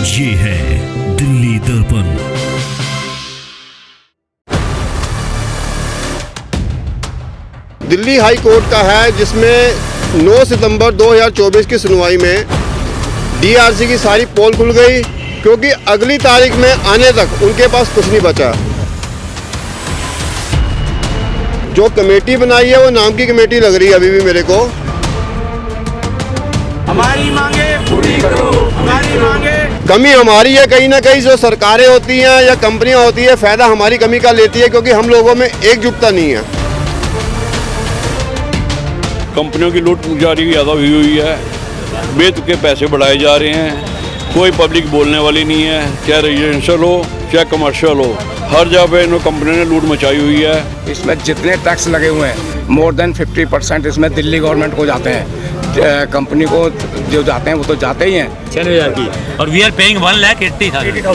ये है दिल्ली दर्पण। दिल्ली हाई कोर्ट का है, जिसमें 9 सितंबर 2024 की सुनवाई में डीआरसी की सारी पोल खुल गई, क्योंकि अगली तारीख में आने तक उनके पास कुछ नहीं बचा। जो कमेटी बनाई है वो नाम की कमेटी लग रही है अभी भी मेरे को। हमारी मांगे पूरी करो, हमारी मांगे। कमी हमारी है, कहीं ना कहीं जो सरकारें होती हैं या कंपनियां होती है फायदा हमारी कमी का लेती है, क्योंकि हम लोगों में एकजुटता नहीं है। कंपनियों की लूट जारी ज़्यादा हुई है, बेतुके पैसे बढ़ाए जा रहे हैं, कोई पब्लिक बोलने वाली नहीं है, चाहे रेजिडेंशियल हो चाहे कमर्शियल हो, हर जगह पे इन कंपनियों ने लूट मचाई हुई है। इसमें जितने टैक्स लगे हुए हैं मोर देन 50% इसमें दिल्ली गवर्नमेंट को जाते हैं। कंपनी को जो जाते हैं वो तो जाते ही हैं 6,000 की, और we are paying 1,80,000,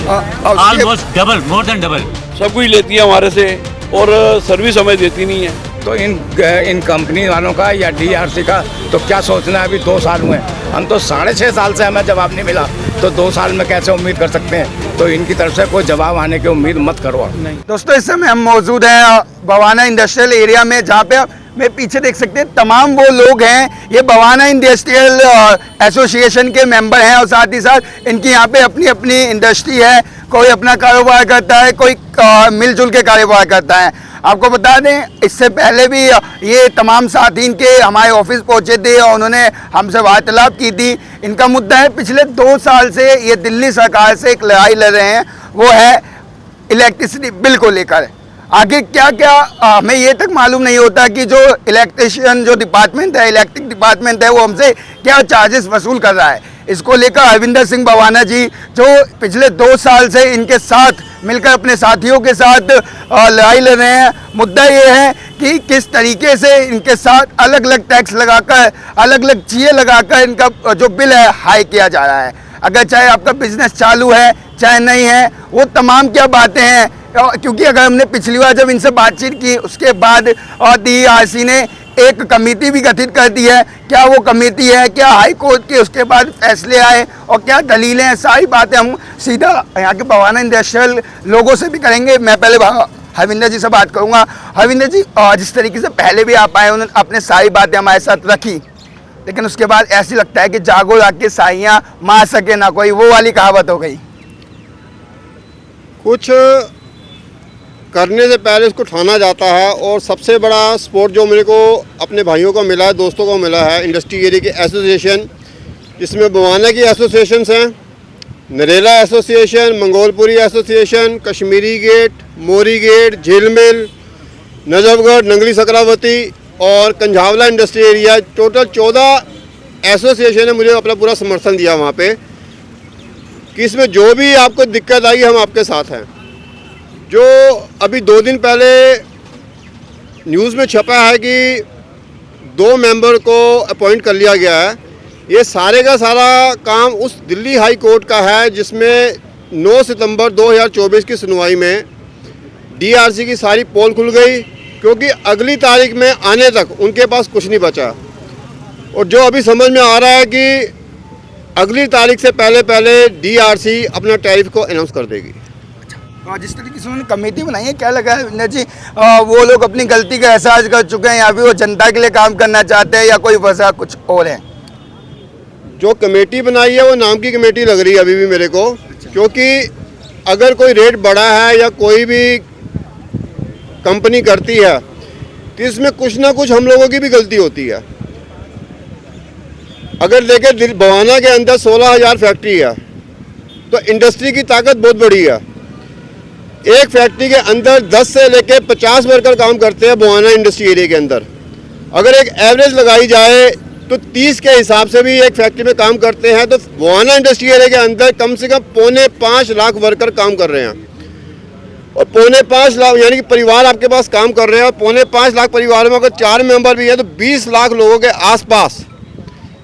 almost double, more than double. सब कुछ लेती है हमारे से और सर्विस हमें देती नहीं है। तो इन कंपनी वालों का या डीआरसी का तो क्या सोचना है। अभी 2 साल हुए हैं, हम तो 6.5 साल से हमें जवाब नहीं मिला, तो 2 साल में कैसे उम्मीद कर सकते हैं। तो इनकी तरफ से कोई जवाब आने की उम्मीद मत करो। दोस्तों, इस समय हम मौजूद हैं बवाना इंडस्ट्रियल एरिया में, जहाँ पे मैं पीछे देख सकते हैं तमाम वो लोग हैं, ये बवाना इंडस्ट्रियल एसोसिएशन के मेंबर हैं, और साथ ही साथ इनकी यहाँ पे अपनी अपनी इंडस्ट्री है। कोई अपना कारोबार करता है, कोई मिलजुल के कारोबार करता है। आपको बता दें, इससे पहले भी ये तमाम साथी इनके हमारे ऑफिस पहुंचे थे और उन्होंने हमसे वार्तालाप की थी। इनका मुद्दा है, पिछले 2 साल से ये दिल्ली सरकार से एक लड़ाई लड़ रहे हैं, वो है इलेक्ट्रिसिटी बिल को लेकर। आगे क्या क्या हमें ये तक मालूम नहीं होता कि जो इलेक्ट्रिशियन जो डिपार्टमेंट है, इलेक्ट्रिक डिपार्टमेंट है, वो हमसे क्या चार्जेस वसूल कर रहा है। इसको लेकर हरविंदर सिंह बवाना जी, जो पिछले 2 साल से इनके साथ मिलकर अपने साथियों के साथ लड़ाई लड़ रहे हैं। मुद्दा ये है कि किस तरीके से इनके साथ अलग अलग टैक्स लगाकर, अलग अलग चीज़ें लगाकर इनका जो बिल है हाई किया जा रहा है। अगर चाहे आपका बिजनेस चालू है चाहे नहीं है, वो तमाम क्या बातें हैं। क्योंकि अगर हमने पिछली बार जब इनसे बातचीत की, उसके बाद डीआरसी ने एक कमेटी भी गठित कर दी है। क्या वो कमेटी है, क्या हाई कोर्ट के उसके बाद फैसले आए और क्या दलीलें हैं, सारी बातें हम सीधा यहाँ के बवाना इंडस्ट्रियल लोगों से भी करेंगे। मैं पहले हरविंदर जी से बात करूँगा। हरविंदर जी, जिस तरीके से पहले भी आप आए, उन्होंने अपने सारी बातें हमारे साथ रखी, लेकिन उसके बाद ऐसी लगता है कि जागो जाके साइयाँ मार सके ना कोई, वो वाली कहावत हो गई। कुछ करने से पहले उसको ठाना जाता है, और सबसे बड़ा सपोर्ट जो मेरे को अपने भाइयों को मिला है, दोस्तों को मिला है, इंडस्ट्री एरिया की एसोसिएशन, जिसमें बवाना की एसोसिएशंस हैं, Narela association, Mangolpuri association, Kashmiri gate, Mori gate, Jhilmil, Najafgarh, Nangli Sakrawati और Kanjhawala industry area. Total 14 association ने मुझे अपना पूरा समर्थन दिया वहाँ पे, कि इसमें जो भी आपको दिक्कत आई हम आपके साथ हैं। जो अभी 2 दिन पहले न्यूज़ में छपा है कि 2 मेंबर को अपॉइंट कर लिया गया है, ये सारे का सारा काम उस दिल्ली हाई कोर्ट का है, जिसमें 9 सितंबर 2024 की सुनवाई में डीआरसी की सारी पोल खुल गई, क्योंकि अगली तारीख में आने तक उनके पास कुछ नहीं बचा। और जो अभी समझ में आ रहा है कि अगली तारीख से पहले डीआरसी अपना टैरिफ को अनाउंस कर देगी। जिस तरीके से उन्होंने कमेटी बनाई है, क्या लगा है विंदर जी, वो लोग अपनी गलती का एहसास कर चुके हैं या फिर वो जनता के लिए काम करना चाहते हैं, या कोई वजह कुछ और है? जो कमेटी बनाई है वो नाम की कमेटी लग रही है अभी भी मेरे को, क्योंकि अगर कोई रेट बढ़ा है या कोई भी कंपनी करती है तो इसमें कुछ ना कुछ हम लोगों की भी गलती होती है। अगर देखें बवाना के अंदर 16,000 फैक्ट्री है, तो इंडस्ट्री की ताकत बहुत बड़ी है। एक फैक्ट्री के अंदर 10 से लेकर 50 वर्कर काम करते हैं बवाना इंडस्ट्री एरिया के अंदर। अगर एक एवरेज लगाई जाए तो 30 के हिसाब से भी एक फैक्ट्री में काम करते हैं, तो बवाना इंडस्ट्री एरिया के अंदर कम से कम 4.25 लाख वर्कर काम कर रहे हैं। और 4.25 लाख यानी कि परिवार आपके पास काम कर रहे हैं, और 4.25 लाख परिवारों में अगर 4 मेंबर भी हैं तो 20 लाख लोगों के आसपास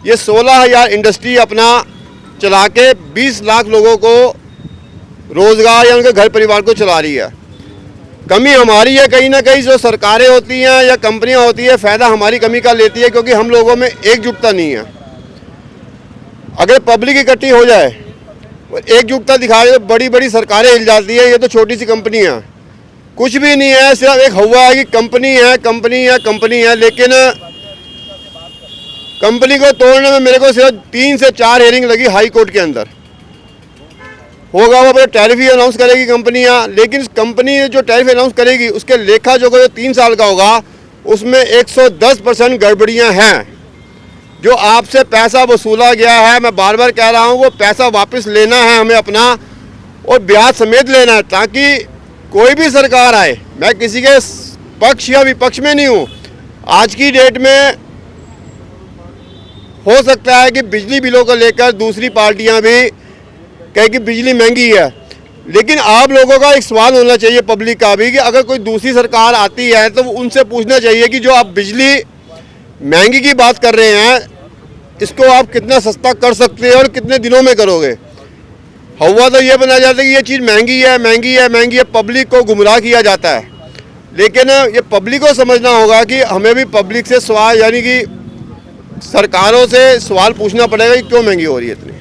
ये 16,000 इंडस्ट्री अपना चला के 20 लाख लोगों को रोज़गार या उनके घर परिवार को चला रही है। कमी हमारी है, कहीं ना कहीं जो सरकारें होती हैं या कंपनियां होती है फ़ायदा हमारी कमी का लेती है, क्योंकि हम लोगों में एकजुटता नहीं है। अगर पब्लिक इकट्ठी हो जाए, और एकजुटता दिखा के बड़ी बड़ी सरकारें हिल जाती है। ये तो छोटी सी कंपनी है, कुछ भी नहीं है, सिर्फ एक हवा है कि कंपनी है कंपनी है कंपनी है। लेकिन कंपनी को तोड़ने में मेरे को सिर्फ 3 से 4 हेयरिंग लगी हाई कोर्ट के अंदर। होगा वो अपना टैरिफ ही अनाउंस करेगी कंपनियां, लेकिन कंपनी जो टैरिफ अनाउंस करेगी उसके लेखा जो 3 साल का होगा उसमें 110% गड़बड़ियां हैं। जो आपसे पैसा वसूला गया है, मैं बार बार कह रहा हूं, वो पैसा वापस लेना है हमें अपना, और ब्याज समेत लेना है, ताकि कोई भी सरकार आए, मैं किसी के पक्ष या विपक्ष में नहीं हूँ। आज की डेट में हो सकता है कि बिजली बिलों को लेकर दूसरी पार्टियां भी कहे कि बिजली महंगी है, लेकिन आप लोगों का एक सवाल होना चाहिए पब्लिक का भी कि अगर कोई दूसरी सरकार आती है तो उनसे पूछना चाहिए कि जो आप बिजली महंगी की बात कर रहे हैं, इसको आप कितना सस्ता कर सकते हैं और कितने दिनों में करोगे। हवा तो ये बनाया जाता है कि ये चीज़ महंगी है महंगी है महंगी है, पब्लिक को गुमराह किया जाता है। लेकिन ये पब्लिक को समझना होगा कि हमें भी पब्लिक से सवाल, यानी कि सरकारों से सवाल पूछना पड़ेगा कि क्यों महंगी हो रही है इतनी।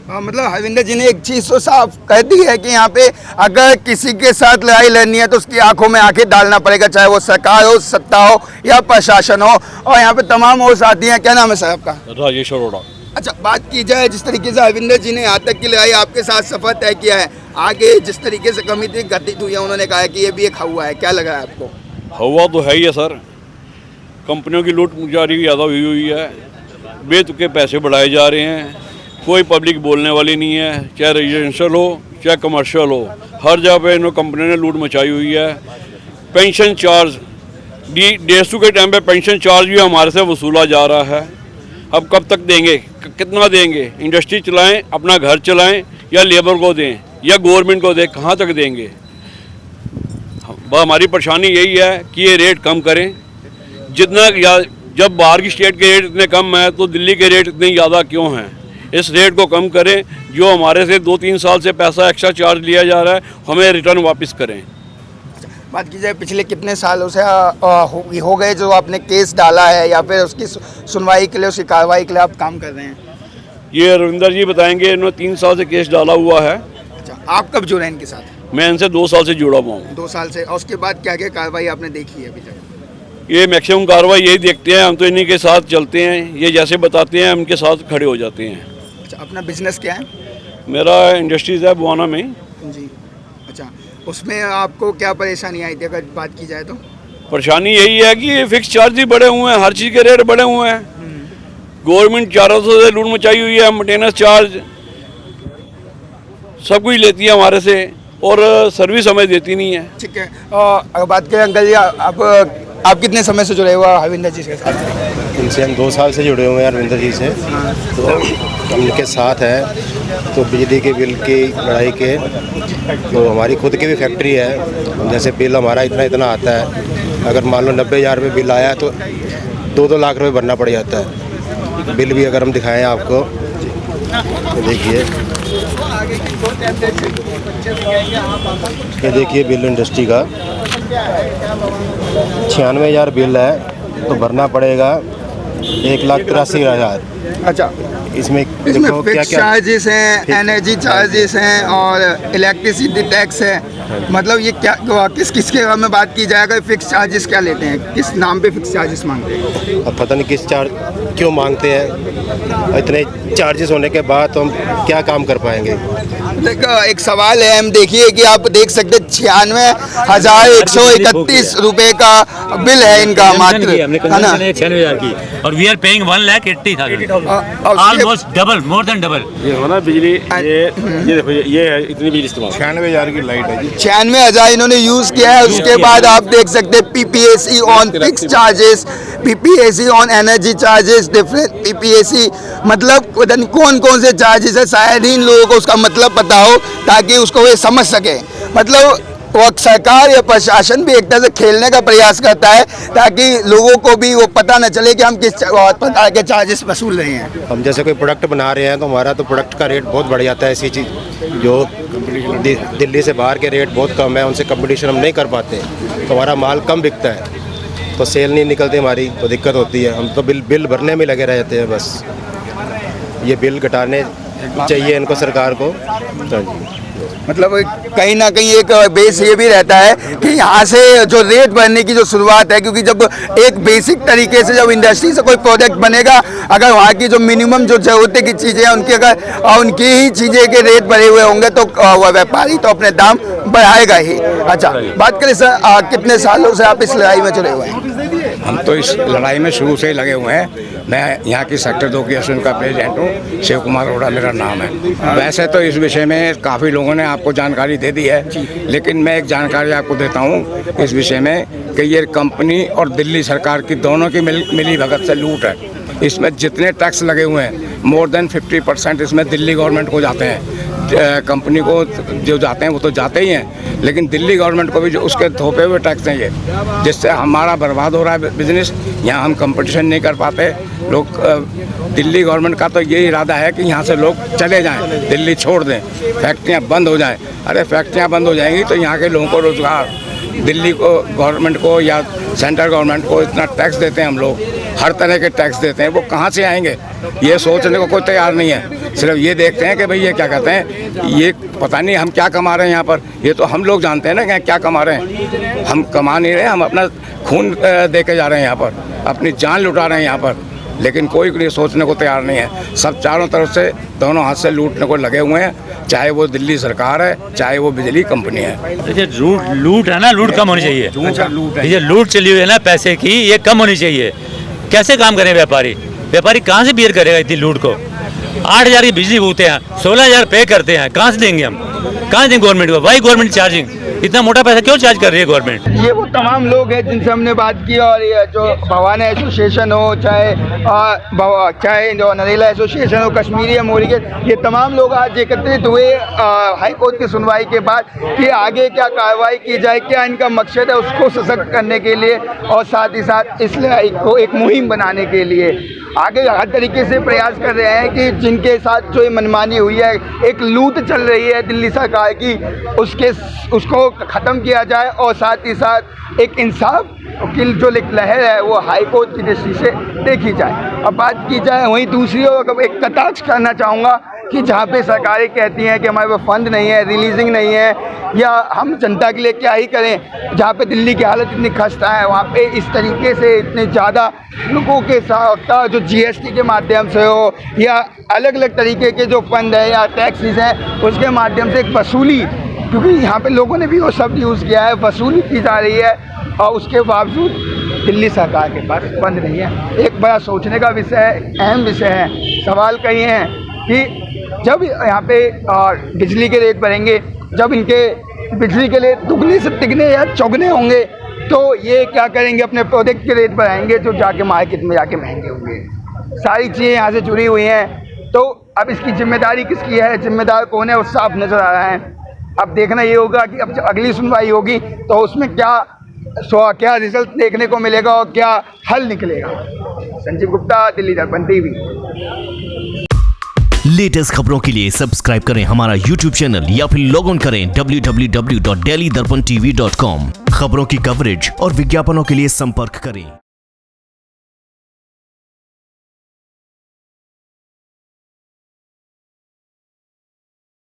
मतलब हरविंदर जी ने एक चीज़ तो साफ कह दी है कि यहाँ पे अगर किसी के साथ लड़ाई लड़नी है तो उसकी आंखों में आंखें डालना पड़ेगा, चाहे वो सरकार हो, सत्ता हो या प्रशासन हो। और यहाँ पे तमाम और साथी हैं। क्या नाम है सर आपका? राजेश अरोड़ा। अच्छा, बात की जाए जिस तरीके से हरविंदर जी ने यहाँ तक की लड़ाई आपके साथ सफर तय किया है, आगे जिस तरीके से कमेटी गठित हुई है, उन्होंने कहा है कि ये भी एक हवा है, क्या लगा है आपको? हवा तो है ही है सर, कंपनियों की लूट जारी ज़्यादा हुई है, बेतुके पैसे बढ़ाए जा रहे हैं, कोई पब्लिक बोलने वाली नहीं है, चाहे रेजिडेंशियल हो चाहे कमर्शियल हो, हर जगह पे इन कंपनियों ने लूट मचाई हुई है। पेंशन चार्ज DSU के टाइम पे पेंशन चार्ज भी हमारे से वसूला जा रहा है। अब कब तक देंगे, कितना देंगे? इंडस्ट्री चलाएं, अपना घर चलाएं, या लेबर को दें या गवर्नमेंट को दें, कहाँ तक देंगे? हमारी परेशानी यही है कि ये रेट कम करें। जितना जब बाहर की स्टेट के रेट इतने कम हैं तो दिल्ली के रेट इतने ज़्यादा क्यों हैं? इस रेट को कम करें। जो हमारे से 2-3 साल से पैसा एक्स्ट्रा चार्ज लिया जा रहा है, हमें रिटर्न वापस करें। बात की जाए पिछले कितने सालों से हो गए जो आपने केस डाला है या फिर उसकी सुनवाई के लिए, उसकी कार्रवाई के लिए आप काम कर रहे हैं? ये रविंदर जी बताएंगे। इन्होंने 3 साल से केस डाला हुआ है। अच्छा, आप कब जुड़े इनके साथ? मैं इनसे 2 साल से जुड़ा हुआ हूँ। 2 साल से। और उसके बाद क्या क्या कार्रवाई आपने देखी है अभी तक? ये मैक्सिमम कार्रवाई यही देखते हैं, हम तो इन्हीं के साथ चलते हैं, ये जैसे बताते हैं हम उनके साथ खड़े हो जाते हैं। अच्छा, अपना बिजनेस क्या है? मेरा इंडस्ट्रीज़ है बुआना में जी। अच्छा, उसमें आपको क्या परेशानी आई थी अगर बात की जाए तो? परेशानी यही है कि फिक्स चार्ज ही बढ़े हुए हैं, हर चीज़ के रेट बढ़े हुए हैं। गवर्नमेंट 400 से लूट मचाई हुई है, मेंटेनेंस चार्ज सब कुछ लेती है हमारे से और सर्विस हमें देती नहीं है। ठीक है। अगर बात करें अंकल जी, आप कितने समय से जुड़े हुआ हरविंदर जी के साथ? इनसे हम 2 साल से जुड़े हुए हैं हरविंदर जी से। तो हम इनके साथ हैं। तो बिजली के बिल की लड़ाई के, तो हमारी खुद की भी फैक्ट्री है, जैसे बिल हमारा इतना इतना आता है, अगर मान लो 90,000 रुपये बिल आया तो 2-2 लाख रुपये भरना पड़ जाता है। बिल भी अगर हम दिखाएं आपको तो देखिए, ये देखिए बिल इंडस्ट्री का 96,000 बिल है, तो भरना पड़ेगा 1,83,000। अच्छा, इसमें फिक्स चार्जेस हैं, एनर्जी चार्जेस हैं और इलेक्ट्रिसिटी टैक्स है। मतलब ये क्या किस किस के में बात की जाए, अगर फिक्स चार्जेस क्या लेते हैं, किस नाम पे फिक्स चार्जेस मांगते हैं? अब पता नहीं किस चार्ज क्यों मांगते हैं। इतने चार्जेस होने के बाद तो हम क्या काम कर पाएंगे? देखो, एक सवाल है, हम देखिए कि आप देख सकते 96,131 रुपए का बिल है इनका मात्र, है ना? 96,000 की, और we are paying 1,80,000, almost double, more than double. ये हो ना बिजली, ये देखो, ये है इतनी बिजली इस्तेमाल। 96,000 की लाइट है जी। 96,000 इन्होंने यूज किया है। उसके बाद आप देख सकते PPAC on fix charges, PPAC on energy charges, different PPAC, मतलब पता नहीं कौन कौन से चार्जेस है, शायद ही इन लोगों को उसका मतलब पता हो ताकि उसको वे समझ सके। मतलब वो सरकार या प्रशासन भी एक तरह से खेलने का प्रयास करता है ताकि लोगों को भी वो पता न चले कि हम किस प्रकार के चार्जेस वसूल रहे हैं। हम जैसे कोई प्रोडक्ट बना रहे हैं तो हमारा तो प्रोडक्ट का रेट बहुत बढ़ जाता है। ऐसी चीज़ जो दिल्ली से बाहर के रेट बहुत कम है, उनसे कंपटीशन हम नहीं कर पाते, तो हमारा माल कम बिकता है, तो सेल नहीं निकलती हमारी, तो दिक्कत होती है। हम तो बिल भरने में लगे रहते हैं बस। ये बिल घटाने चाहिए इनको सरकार को। हाँ जी। मतलब कहीं ना कहीं एक बेस ये भी रहता है कि यहाँ से जो रेट बढ़ने की जो शुरुआत है, क्योंकि जब एक बेसिक तरीके से जब इंडस्ट्री से कोई प्रोडक्ट बनेगा, अगर वहाँ की जो मिनिमम जो ज़रूरत की चीज़ें हैं उनकी अगर उनकी ही चीज़ें के रेट बढ़े हुए होंगे तो वह व्यापारी तो अपने दाम बढ़ाएगा ही। अच्छा, बात करें सर, कितने सालों से आप इस लड़ाई में जुड़े हुए हैं? हम तो इस लड़ाई में शुरू से ही लगे हुए हैं। मैं यहाँ की सेक्टर 2 की एसोसिएशन का प्रेसिडेंट हूँ, शिव कुमार अरोड़ा मेरा नाम है। वैसे तो इस विषय में काफ़ी लोगों ने आपको जानकारी दे दी है, लेकिन मैं एक जानकारी आपको देता हूँ इस विषय में कि ये कंपनी और दिल्ली सरकार की दोनों की मिली भगत से लूट है। इसमें जितने टैक्स लगे हुए हैं मोर देन 50% इसमें दिल्ली गवर्नमेंट को जाते हैं। कंपनी को जो जाते हैं वो तो जाते ही हैं, लेकिन दिल्ली गवर्नमेंट को भी जो उसके थोपे हुए टैक्स हैं ये, जिससे हमारा बर्बाद हो रहा है बिजनेस। यहाँ हम कंपटीशन नहीं कर पाते। लोग दिल्ली गवर्नमेंट का तो ये इरादा है कि यहाँ से लोग चले जाएं, दिल्ली छोड़ दें, फैक्ट्रियाँ बंद हो जाएं। अरे फैक्ट्रियाँ बंद हो जाएंगी तो यहाँ के लोगों को रोज़गार, दिल्ली को गवर्नमेंट को या सेंट्रल गवर्नमेंट को इतना टैक्स देते हैं हम लोग, हर तरह के टैक्स देते हैं, वो कहाँ से आएंगे ये सोचने को कोई तैयार नहीं है। सिर्फ ये देखते हैं कि भाई ये क्या कहते हैं, ये पता नहीं हम क्या कमा रहे हैं यहाँ पर, ये तो हम लोग जानते हैं ना कि क्या कमा रहे हैं। हम कमा नहीं रहे, हम अपना खून दे के जा रहे हैं यहाँ पर, अपनी जान लुटा रहे हैं यहाँ पर, लेकिन कोई ये सोचने को तैयार नहीं है। सब चारों तरफ से दोनों हाथ से लूटने को लगे हुए हैं, चाहे वो दिल्ली सरकार है, चाहे वो बिजली कंपनी है। देखिए लूट है ना, लूट कम होनी चाहिए। ये लूट चली हुई है ना पैसे की, ये कम होनी चाहिए। कैसे काम करें व्यापारी? व्यापारी कहाँ से बियर करेगा इतनी लूट को? 8,000 की बिजली भूखते हैं, 16,000 पे करते हैं, कहाँ से देंगे हम? कहाँ देंगे गवर्नमेंट को? Why government charging? इतना मोटा पैसा क्यों चार्ज कर रही है गवर्नमेंट? ये वो तमाम लोग हैं जिनसे हमने बात की, और ये जो भवाना एसोसिएशन हो, चाहे जो नरेला एसोसिएशन हो, कश्मीरी अमूरी के, ये तमाम लोग आज एकत्रित हुए हाई कोर्ट की सुनवाई के बाद कि आगे क्या कार्रवाई की जाए, क्या इनका मकसद है उसको सशक्त करने के लिए, और साथ ही साथ इस लड़ाई को एक मुहिम बनाने के लिए आगे हर तरीके से प्रयास कर रहे हैं कि जिनके साथ जो ये मनमानी हुई है, एक लूट चल रही है दिल्ली सरकार की, उसको ख़त्म किया जाए, और साथ ही साथ एक इंसाफ की जो लहर है वो हाई कोर्ट की दृष्टि से देखी जाए। अब बात की जाए वहीं दूसरी ओर, एक कटाक्ष करना चाहूँगा कि जहाँ पे सरकारें कहती हैं कि हमारे पास फंड नहीं है, रिलीजिंग नहीं है, या हम जनता के लिए क्या ही करें, जहाँ पे दिल्ली की हालत इतनी खस्ता है, वहाँ पे इस तरीके से इतने ज़्यादा लोगों के साथ जो जीएसटी के माध्यम से हो या अलग अलग तरीके के जो फंड है या टैक्सेस हैं उसके माध्यम से एक वसूली, क्योंकि यहाँ पे लोगों ने भी वो शब्द यूज़ किया है, वसूली की जा रही है, और उसके बावजूद दिल्ली सरकार के पास फंड नहीं है। एक बड़ा सोचने का विषय है, अहम विषय है। सवाल कई हैं कि जब यहाँ पे बिजली के रेट बढ़ेंगे, जब इनके बिजली के लिए दुगने से तिगने या चौगने होंगे, तो ये क्या करेंगे, अपने प्रोडक्ट के रेट बढ़ाएंगे जो जाके मार्केट में जाके महंगे होंगे। सारी चीज़ें यहाँ से जुड़ी हुई हैं, तो अब इसकी जिम्मेदारी किसकी है, जिम्मेदार कौन है, वो साफ नज़र आ रहा है। अब देखना ये होगा कि अब अगली सुनवाई होगी तो उसमें क्या रिजल्ट देखने को मिलेगा और क्या हल निकलेगा। संजीव गुप्ता, दिल्ली दर्पण टीवी। लेटेस्ट खबरों के लिए सब्सक्राइब करें हमारा YouTube चैनल या फिर लॉग ऑन करें www.delhidarpantv.com। खबरों की कवरेज और विज्ञापनों के लिए संपर्क करें।